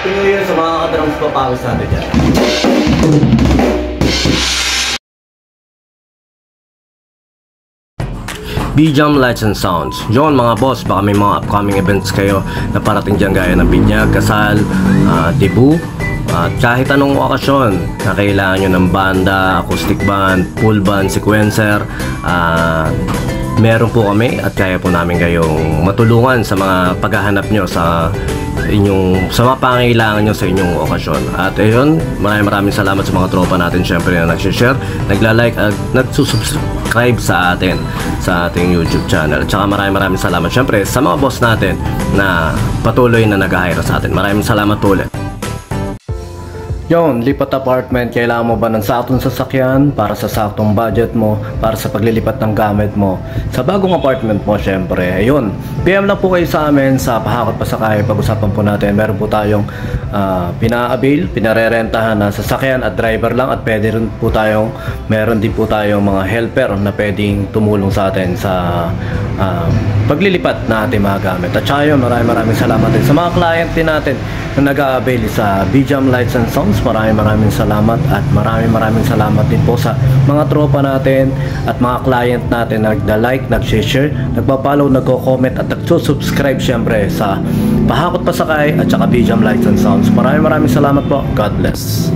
Happy New Year sa mga kadrams papawis natin dyan. B-Jam Lights and Sounds. Yun mga boss, baka may mga upcoming events kayo na parating dyan gaya ng binyag, kasal, debut, at kahit anong okasyon na kailangan nyo ng banda, acoustic band, full band, sequencer, meron po kami at kaya po namin kayong matulungan sa mga paghahanap nyo sa mga pangailangan nyo sa inyong okasyon. At ayun, maraming salamat sa mga tropa natin syempre na nagsishare, nagla-like at nagsusubscribe sa atin sa ating YouTube channel. At saka maraming salamat syempre sa mga boss natin na patuloy na nag-hire sa atin. Maraming salamat po ulit. Yon, lipat apartment, kailangan mo ba ng saktong sasakyan para sa saktong budget mo, para sa paglilipat ng gamit mo sa bagong apartment mo syempre. Ayun, PM lang po kayo sa amin sa Pahakot Pasakay. Pag-usapan po natin, meron po tayong pina-avail, pinarerentahan na sasakyan at driver lang, at pwede rin po tayong, meron din po tayong mga helper na pwedeng tumulong sa atin sa paglilipat na ating mga gamit. At saka yun, maraming salamat din sa mga client din natin na nag-a-avail sa B-Jam Lights and Sounds. Maraming salamat, at maraming salamat din po sa mga tropa natin at mga client natin na nagda-like, nag-share, nagpa-follow, nagko-comment at nagsusubscribe syempre sa Pahakot Pasakay at saka B-Jam Lights and Sounds. Maraming salamat po. God bless.